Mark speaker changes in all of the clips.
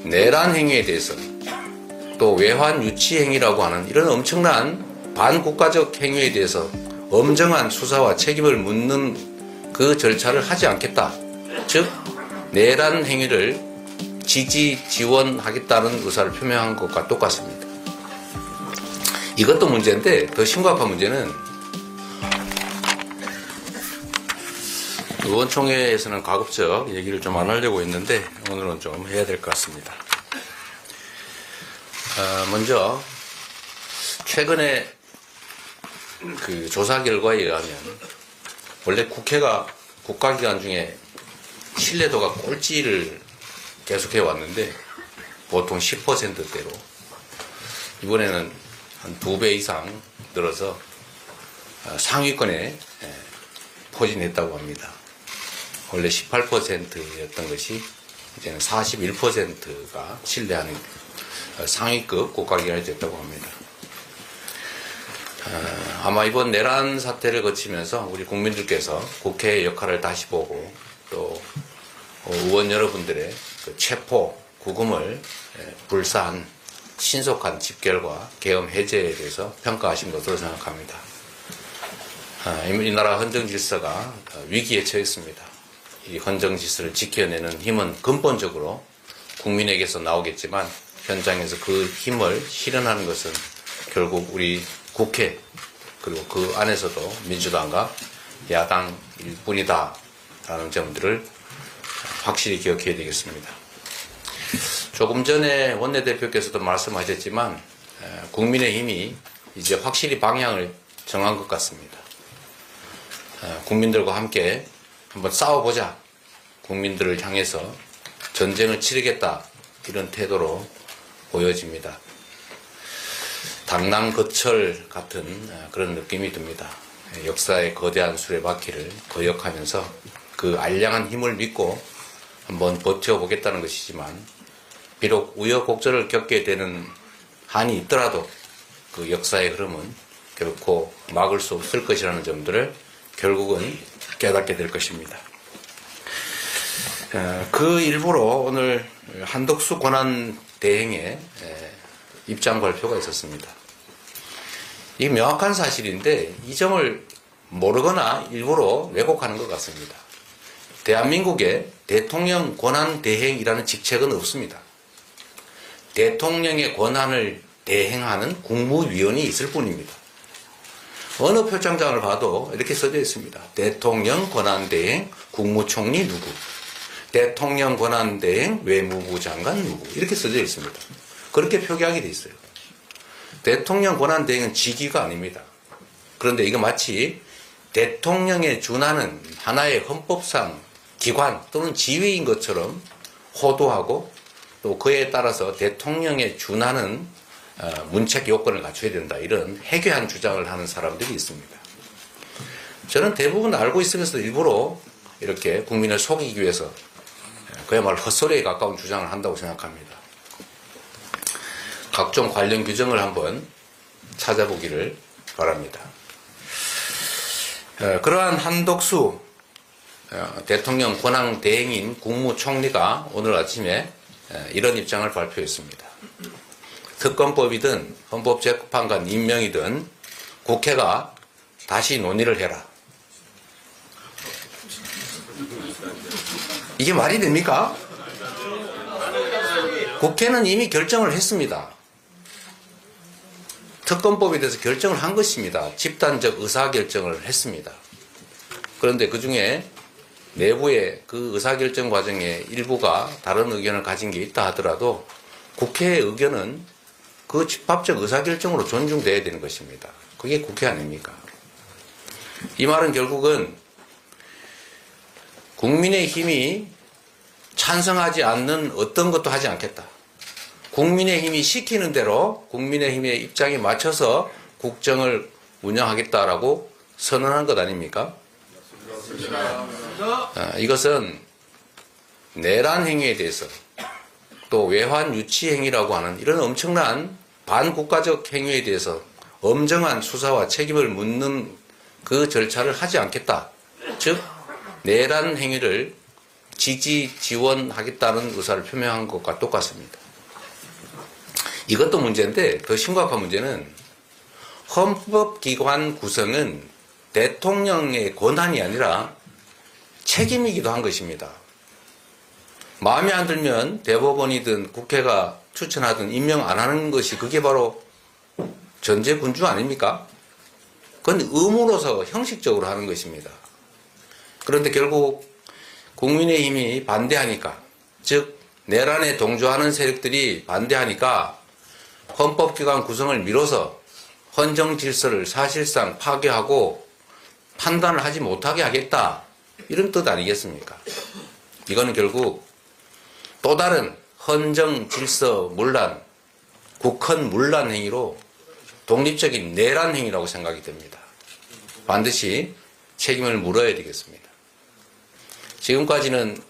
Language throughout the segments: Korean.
Speaker 1: 내란 행위에 대해서 또 외환 유치 행위라고 하는 이런 엄청난 반국가적 행위에 대해서 엄정한 수사와 책임을 묻는 그 절차를 하지 않겠다. 즉 내란 행위를 지지 지원하겠다는 의사를 표명한 것과 똑같습니다. 이것도 문제인데 더 심각한 문제는 의원총회에서는 가급적 얘기를 좀 안 하려고 했는데 오늘은 좀 해야 될 것 같습니다. 먼저 최근에 그 조사 결과에 의하면 원래 국회가 국가기관 중에 신뢰도가 꼴찌를 계속해 왔는데 보통 10%대로 이번에는 한 2배 이상 늘어서 상위권에 포진했다고 합니다. 원래 18%였던 것이 이제는 41%가 신뢰하는 상위급 국가기관이 됐다고 합니다. 아마 이번 내란 사태를 거치면서 우리 국민들께서 국회의 역할을 다시 보고 또 의원 여러분들의 그 체포, 구금을 불사한 신속한 집결과 계엄 해제에 대해서 평가하신 것으로 생각합니다. 이 나라 헌정질서가 위기에 처했습니다. 이 헌정질서를 지켜내는 힘은 근본적으로 국민에게서 나오겠지만 현장에서 그 힘을 실현하는 것은 결국 우리 국회 그리고 그 안에서도 민주당과 야당일 뿐이다 라는 점들을 확실히 기억해야 되겠습니다. 조금 전에 원내대표께서도 말씀하셨지만 국민의힘이 이제 확실히 방향을 정한 것 같습니다. 국민들과 함께 한번 싸워보자. 국민들을 향해서 전쟁을 치르겠다. 이런 태도로 보여집니다. 당랑거철 같은 그런 느낌이 듭니다. 역사의 거대한 수레바퀴를 거역하면서 그 알량한 힘을 믿고 한번 버텨보겠다는 것이지만 비록 우여곡절을 겪게 되는 한이 있더라도 그 역사의 흐름은 결코 막을 수 없을 것이라는 점들을 결국은 깨닫게 될 것입니다. 그 일부로 오늘 한덕수 권한대행의 입장 발표가 있었습니다. 이게 명확한 사실인데 이 점을 모르거나 일부러 왜곡하는 것 같습니다. 대한민국에 대통령 권한대행이라는 직책은 없습니다. 대통령의 권한을 대행하는 국무위원이 있을 뿐입니다. 어느 표창장을 봐도 이렇게 써져 있습니다. 대통령 권한대행 국무총리 누구, 대통령 권한대행 외무부 장관 누구 이렇게 써져 있습니다. 그렇게 표기하게 돼 있어요. 대통령 권한대행은 직위가 아닙니다. 그런데 이거 마치 대통령에 준하는 하나의 헌법상 기관 또는 지위인 것처럼 호도하고 또 그에 따라서 대통령에 준하는 문책 요건을 갖춰야 된다. 이런 해괴한 주장을 하는 사람들이 있습니다. 저는 대부분 알고 있으면서 일부러 이렇게 국민을 속이기 위해서 그야말로 헛소리에 가까운 주장을 한다고 생각합니다. 각종 관련 규정을 한번 찾아보기를 바랍니다. 그러한 한덕수 대통령 권한 대행인 국무총리가 오늘 아침에 이런 입장을 발표했습니다. 특검법이든 헌법재판관 임명이든 국회가 다시 논의를 해라. 이게 말이 됩니까? 국회는 이미 결정을 했습니다. 특검법에 대해서 결정을 한 것입니다. 집단적 의사결정을 했습니다. 그런데 그 중에 내부의 그 의사결정 과정에 일부가 다른 의견을 가진 게 있다 하더라도 국회의 의견은 그 집합적 의사결정으로 존중돼야 되는 것입니다. 그게 국회 아닙니까? 이 말은 결국은 국민의힘이 찬성하지 않는 어떤 것도 하지 않겠다. 국민의힘이 시키는 대로 국민의힘의 입장에 맞춰서 국정을 운영하겠다라고 선언한 것 아닙니까? 이것은 내란 행위에 대해서 또 외환 유치 행위라고 하는 이런 엄청난 반국가적 행위에 대해서 엄정한 수사와 책임을 묻는 그 절차를 하지 않겠다. 즉 내란 행위를 지지, 지원하겠다는 의사를 표명한 것과 똑같습니다. 이것도 문제인데 더 심각한 문제는 헌법기관 구성은 대통령의 권한이 아니라 책임이기도 한 것입니다. 마음에 안 들면 대법원이든 국회가 추천하든 임명 안 하는 것이 그게 바로 전제군주 아닙니까? 그건 의무로서 형식적으로 하는 것입니다. 그런데 결국 국민의힘이 반대하니까, 즉 내란에 동조하는 세력들이 반대하니까 헌법기관 구성을 미뤄서 헌정 질서를 사실상 파괴하고 판단을 하지 못하게 하겠다, 이런 뜻 아니겠습니까? 이거는 결국 또 다른 헌정 질서 문란, 국헌 문란 행위로 독립적인 내란 행위라고 생각이 됩니다. 반드시 책임을 물어야 되겠습니다. 지금까지는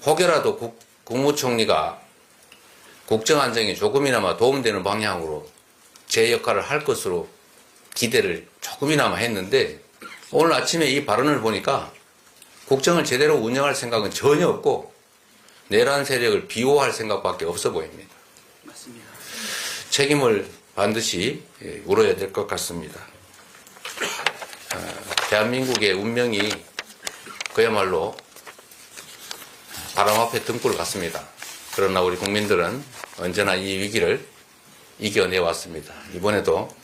Speaker 1: 혹여라도 국무총리가 국정안정에 조금이나마 도움되는 방향으로 제 역할을 할 것으로 기대를 조금이나마 했는데, 오늘 아침에 이 발언을 보니까 국정을 제대로 운영할 생각은 전혀 없고 내란 세력을 비호할 생각밖에 없어 보입니다.
Speaker 2: 맞습니다.
Speaker 1: 책임을 반드시 물어야 될 것 같습니다. 대한민국의 운명이 그야말로 바람 앞에 등불 같습니다. 그러나 우리 국민들은 언제나 이 위기를 이겨내왔습니다. 이번에도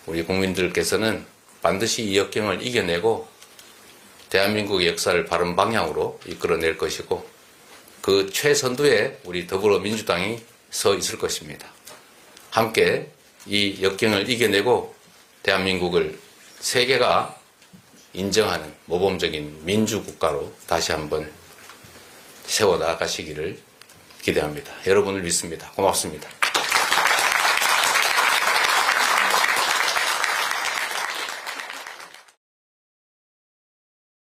Speaker 1: 우리 국민들께서는 반드시 이 역경을 이겨내고 대한민국의 역사를 바른 방향으로 이끌어낼 것이고, 그 최선두에 우리 더불어민주당이 서 있을 것입니다. 함께 이 역경을 이겨내고 대한민국을 세계가 인정하는 모범적인 민주국가로 다시 한번 세워나가시기를 기대합니다. 여러분을 믿습니다. 고맙습니다.